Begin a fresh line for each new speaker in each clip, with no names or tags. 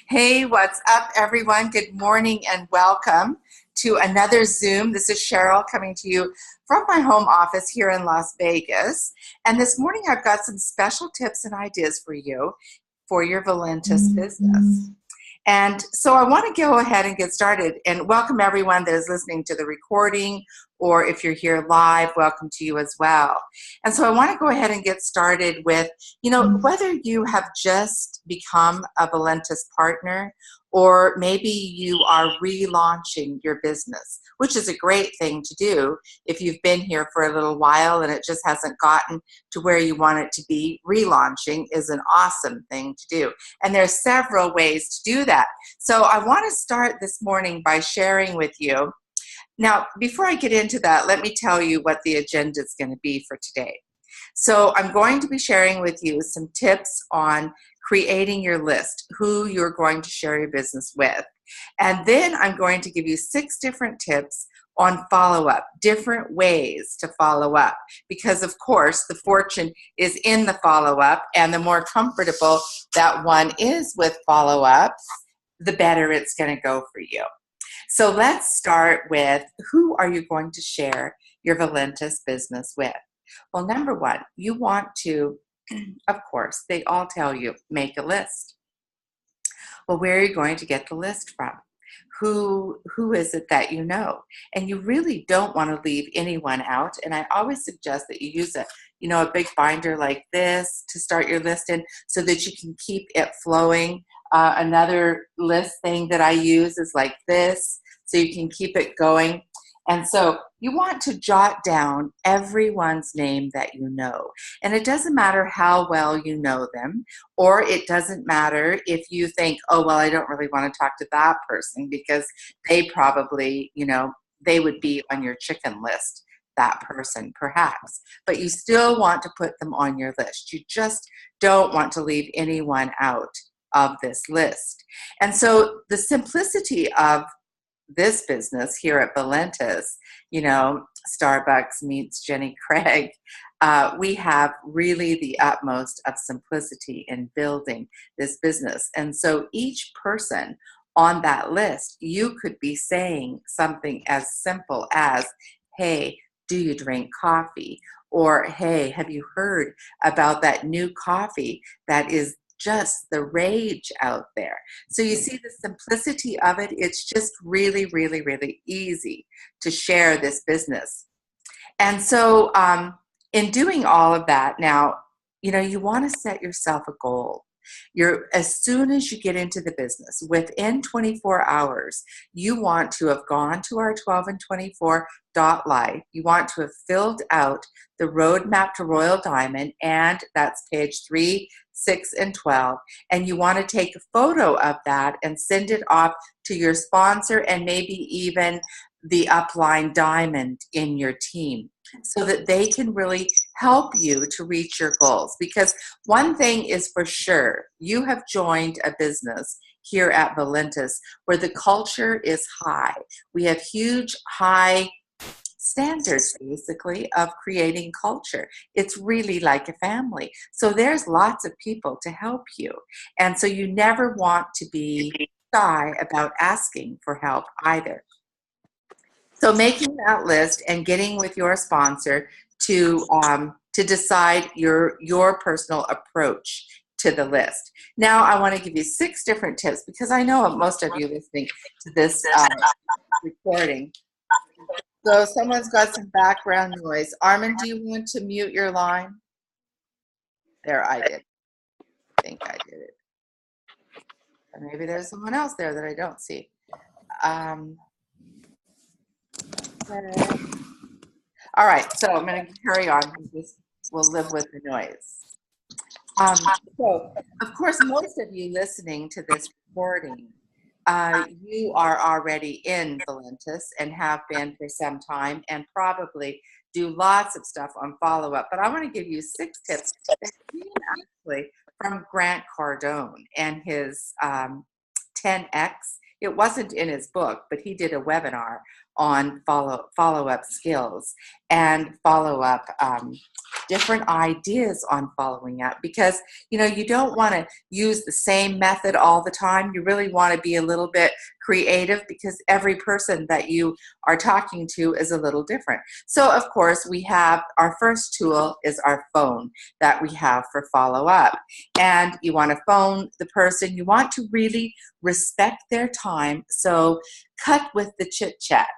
Hey, what's up, everyone? Good morning and welcome to another Zoom. This is Cheryl coming to you from my home office here in Las Vegas. And this morning I've got some special tips and ideas for you for your Valentis business. And so I want to go ahead and get started and welcome everyone that is listening to the recording, or if you're here live, welcome to you as well. And so I want to go ahead and get started with, whether you have just become a Valentis partner, or maybe you are relaunching your business, which is a great thing to do if you've been here for a little while and it just hasn't gotten to where you want it to be. Relaunching is an awesome thing to do. And there's several ways to do that. So I want to start this morning by sharing with you. Now, before I get into that, let me tell you what the agenda is going to be for today. So I'm going to be sharing with you some tips on creating your list, who you're going to share your business with. And then I'm going to give you 6 different tips on follow-up, different ways to follow up. Because of course, the fortune is in the follow-up, and the more comfortable that one is with follow-up, the better it's going to go for you. So let's start with, who are you going to share your Valentis business with? Well, number one, you want to, of course, they all tell you, make a list. Well, where are you going to get the list from? Who is it that you know? And you really don't want to leave anyone out. And I always suggest that you use a big binder like this to start your list in, so that you can keep it flowing. Another list thing that I use is like this, so you can keep it going. And so you want to jot down everyone's name that you know. And it doesn't matter how well you know them, or it doesn't matter if you think, oh, well, I don't really want to talk to that person because they probably, they would be on your chicken list, that person perhaps. But you still want to put them on your list. You just don't want to leave anyone out of this list. And so the simplicity of this business here at Valentis, Starbucks meets Jenny Craig, we have really the utmost of simplicity in building this business. And so each person on that list, you could be saying something as simple as, hey, do you drink coffee? Or, hey, have you heard about that new coffee that is just the rage out there? So you see the simplicity of it. It's just really, really, really easy to share this business. And so in doing all of that, now, you want to set yourself a goal. As soon as you get into the business, within 24 hours, you want to have gone to our 12 and 24 life. You want to have filled out the roadmap to Royal Diamond, and that's page 3, 6, and 12. And you want to take a photo of that and send it off to your sponsor, and maybe even the upline diamond in your team, so that they can really help you to reach your goals. Because one thing is for sure, you have joined a business here at Valentis where the culture is high. We have huge, high standards, basically, of creating culture. It's really like a family. So there's lots of people to help you. And so you never want to be shy about asking for help either. So making that list and getting with your sponsor to decide your personal approach to the list. Now I want to give you 6 different tips, because I know most of you listening to this recording. So someone's got some background noise. Armin, do you want to mute your line? There, I did. I think I did it. Or maybe there's someone else there that I don't see. All right, so I'm going to carry on. We'll live with the noise. So, of course, most of you listening to this recording, you are already in Valentis and have been for some time, and probably do lots of stuff on follow-up. But I want to give you 6 tips that came actually from Grant Cardone and his 10X. It wasn't in his book, but he did a webinar on follow-up skills and follow-up different ideas on following up, because you don't want to use the same method all the time. You really want to be a little bit creative, because every person that you are talking to is a little different. So of course we have our first tool is our phone that we have for follow-up, and you want to phone the person. You want to really respect their time, so cut with the chit chat.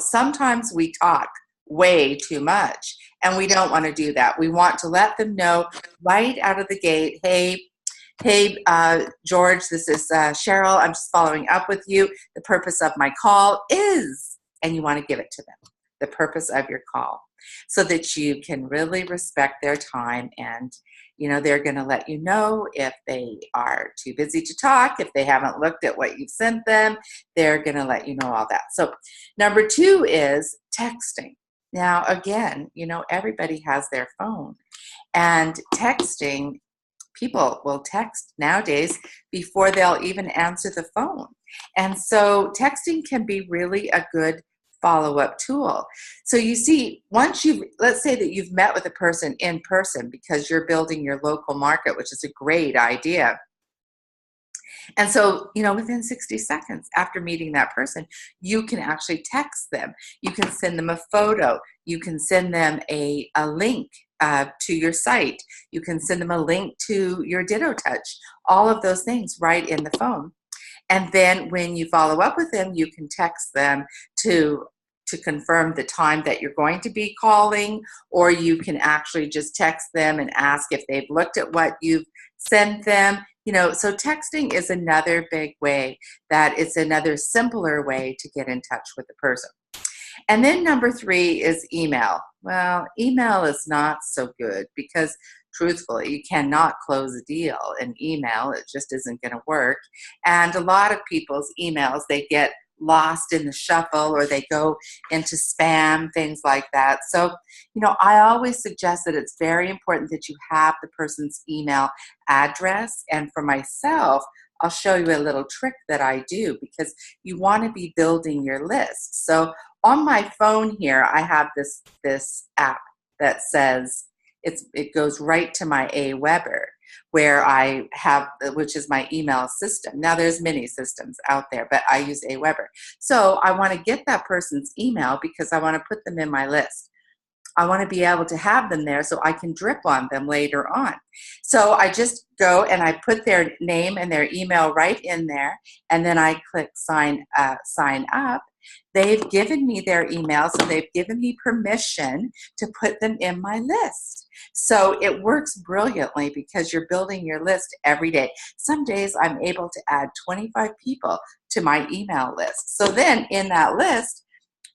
Sometimes we talk way too much, and we don't want to do that. We want to let them know right out of the gate, hey, George, this is Cheryl. I'm just following up with you. The purpose of my call is, and you want to give it to them, the purpose of your call, so that you can really respect their time. And they're going to let you know if they are too busy to talk, if they haven't looked at what you've sent them. They're going to let you know all that. So number 2 is texting. Now, again, everybody has their phone, and texting, people will text nowadays before they'll even answer the phone. And so texting can be really a good follow-up tool. So you see, let's say that you've met with a person in person because you're building your local market, which is a great idea. And so, within 60 seconds after meeting that person, you can actually text them. You can send them a photo. You can send them a link to your site. You can send them a link to your Ditto Touch, all of those things right in the phone. And then when you follow up with them, you can text them to confirm the time that you're going to be calling, or you can actually just text them and ask if they've looked at what you've sent them. So texting is another big way, that it's another simpler way to get in touch with the person. And then number 3 is email. Well, email is not so good, because truthfully, you cannot close a deal in email. It just isn't going to work. And a lot of people's emails, they get lost in the shuffle, or they go into spam, things like that. So, I always suggest that it's very important that you have the person's email address. And for myself, I'll show you a little trick that I do, because you want to be building your list. So on my phone here, I have this app that says, it goes right to my Aweber, where I have, which is my email system. Now there's many systems out there, but I use Aweber. So I want to get that person's email because I want to put them in my list. I want to be able to have them there so I can drip on them later on. So I just go and I put their name and their email right in there, and then I click sign up. They've given me their email, so they've given me permission to put them in my list. So it works brilliantly, because you're building your list every day. Some days I'm able to add 25 people to my email list. So then in that list,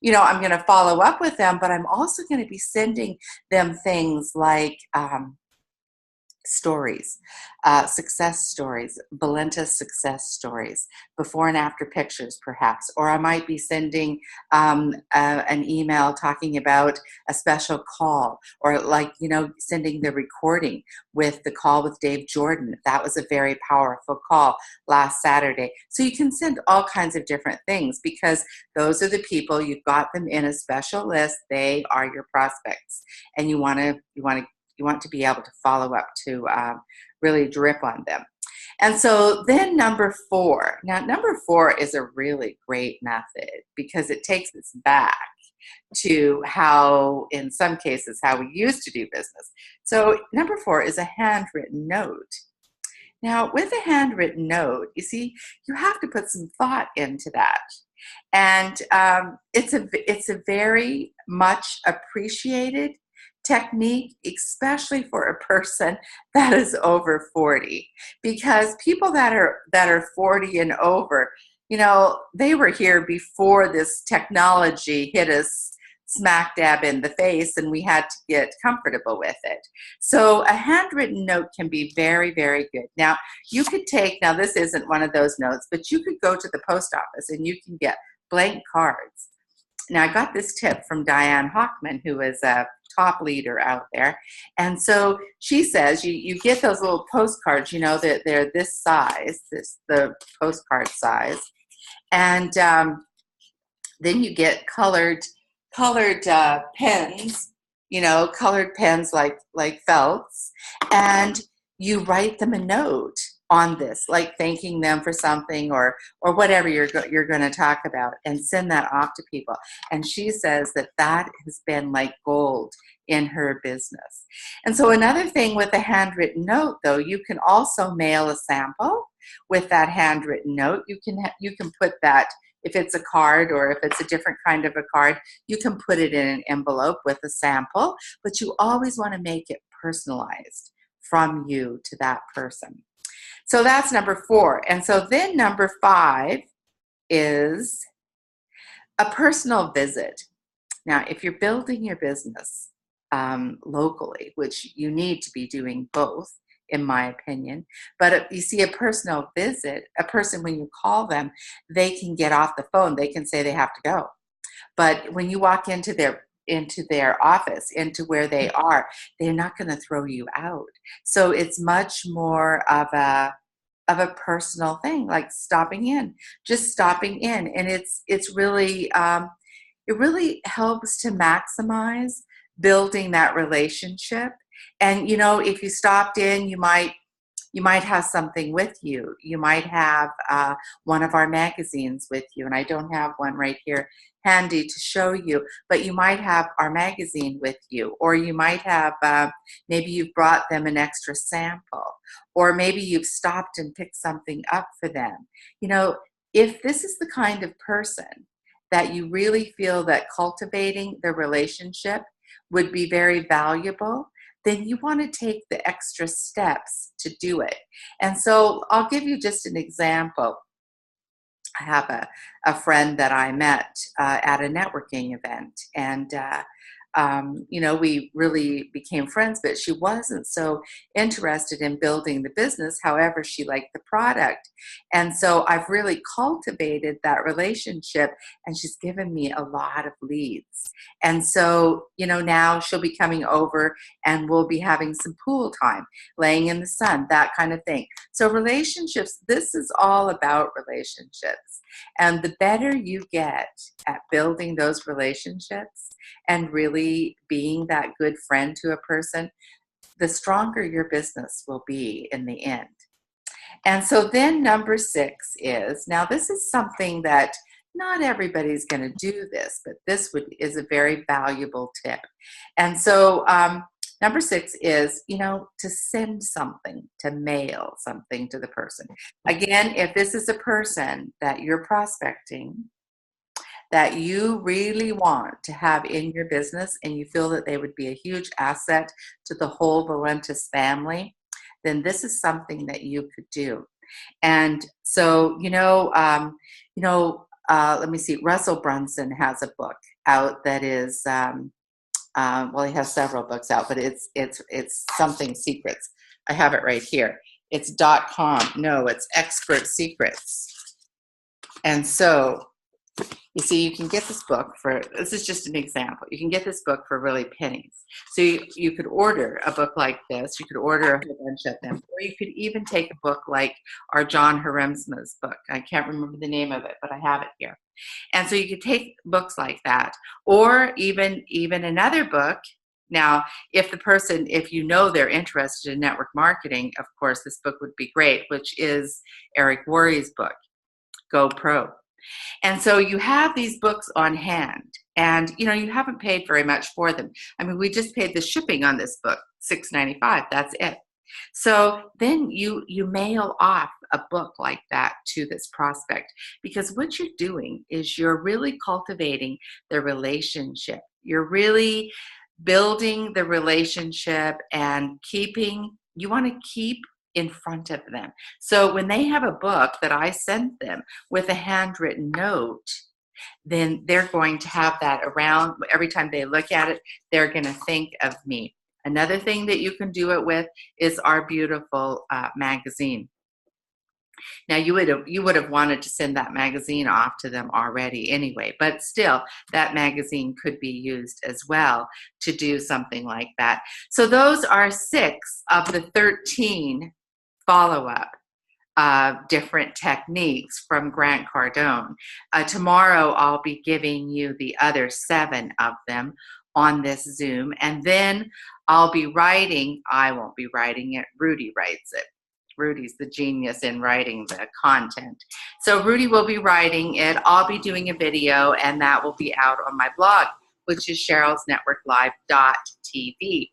I'm going to follow up with them, but I'm also going to be sending them things like stories, success stories, Valenta success stories, before and after pictures perhaps, or I might be sending an email talking about a special call, or sending the recording with the call with Dave Jordan. That was a very powerful call last Saturday. So you can send all kinds of different things, because those are the people, you've got them in a special list. They are your prospects, and you want to be able to follow up to really drip on them. And so then number 4. Now, number 4 is a really great method, because it takes us back to how, in some cases, how we used to do business. So number 4 is a handwritten note. Now, with a handwritten note, you see, you have to put some thought into that. And it's a very much appreciated technique, especially for a person that is over 40, because people that are 40 and over, they were here before this technology hit us smack dab in the face, and we had to get comfortable with it. So a handwritten note can be very, very good. Now, this isn't one of those notes, but you could go to the post office and you can get blank cards. Now, I got this tip from Diane Hockman, who is a top leader out there. And so she says you get those little postcards, that they're this size, the postcard size. And Then you get colored pens, colored pens like felts, and you write them a note on this, like thanking them for something or whatever you're going to talk about, and send that off to people. And she says that that has been like gold in her business. And so another thing with a handwritten note, though, you can also mail a sample with that handwritten note. You can put that, if it's a card or if it's a different kind of a card, you can put it in an envelope with a sample, but you always want to make it personalized from you to that person. So that's number 4. And so then number 5 is a personal visit. Now, if you're building your business locally, which you need to be doing both, in my opinion, but you see, a personal visit, a person, when you call them, they can get off the phone. They can say they have to go. But when you walk into their office, into where they are, they're not going to throw you out. So it's much more of a personal thing, like just stopping in, and it's really it really helps to maximize building that relationship. And if you stopped in, you might have something with you. You might have one of our magazines with you, and I don't have one right here handy to show you, but you might have our magazine with you, or you might have maybe you've brought them an extra sample, or maybe you've stopped and picked something up for them. If this is the kind of person that you really feel that cultivating the relationship would be very valuable, then you want to take the extra steps to do it. And so I'll give you just an example. I have a friend that I met at a networking event, and we really became friends, but she wasn't so interested in building the business. However, she liked the product. And so I've really cultivated that relationship, and she's given me a lot of leads. And so, now she'll be coming over and we'll be having some pool time, laying in the sun, that kind of thing. So relationships, this is all about relationships. And the better you get at building those relationships and really being that good friend to a person, the stronger your business will be in the end. And so then number 6 is, now this is something that not everybody's going to do this, but this is a very valuable tip. And so number 6 is, to send something, to mail something to the person. Again, if this is a person that you're prospecting, that you really want to have in your business, and you feel that they would be a huge asset to the whole Valentis family, then this is something that you could do. And so, let me see. Russell Brunson has a book out that is, well, he has several books out, but it's something secrets. I have it right here. It's .com. No, it's Expert Secrets. And so, you see, you can get this book this is just an example. You can get this book for really pennies. So you could order a book like this. You could order a whole bunch of them. Or you could even take a book like our John Haremsma's book. I can't remember the name of it, but I have it here. And so you could take books like that. Or even another book. Now, if they're interested in network marketing, of course, this book would be great, which is Eric Worre's book, Go Pro. And so you have these books on hand, and you haven't paid very much for them. I mean, we just paid the shipping on this book, $6.95. That's it. So then you mail off a book like that to this prospect, because what you're doing is you're really cultivating the relationship. You're really building the relationship and you want to keep in front of them. So when they have a book that I sent them with a handwritten note, then they're going to have that around. Every time they look at it, they're going to think of me. Another thing that you can do it with is our beautiful magazine. Now, you would have wanted to send that magazine off to them already anyway, but still, that magazine could be used as well to do something like that. So those are 6 of the 13 follow-up different techniques from Grant Cardone. Tomorrow, I'll be giving you the other 7 of them on this Zoom, and then I'll be writing. I won't be writing it. Rudy writes it. Rudy's the genius in writing the content. So Rudy will be writing it. I'll be doing a video, and that will be out on my blog, which is cherylsnetworklive.tv.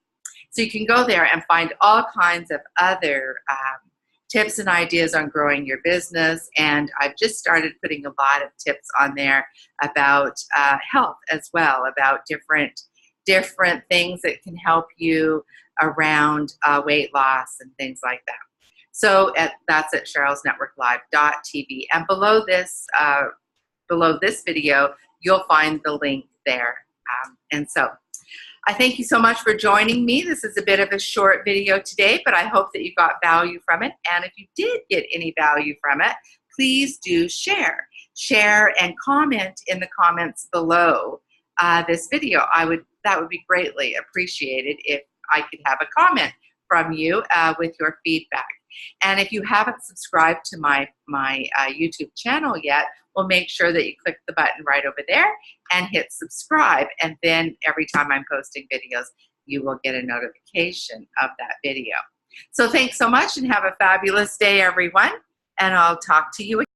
So you can go there and find all kinds of other tips and ideas on growing your business. And I've just started putting a lot of tips on there about health as well, about different things that can help you around weight loss and things like that. So that's at cherylsnetworklive.tv. And below this video, you'll find the link there. And so I thank you so much for joining me. This is a bit of a short video today, but I hope that you got value from it. And if you did get any value from it, please do share. Share and comment in the comments below this video. That would be greatly appreciated if I could have a comment from you with your feedback. And if you haven't subscribed to my YouTube channel yet, well, make sure that you click the button right over there and hit subscribe. And then every time I'm posting videos, you will get a notification of that video. So thanks so much and have a fabulous day, everyone. And I'll talk to you again.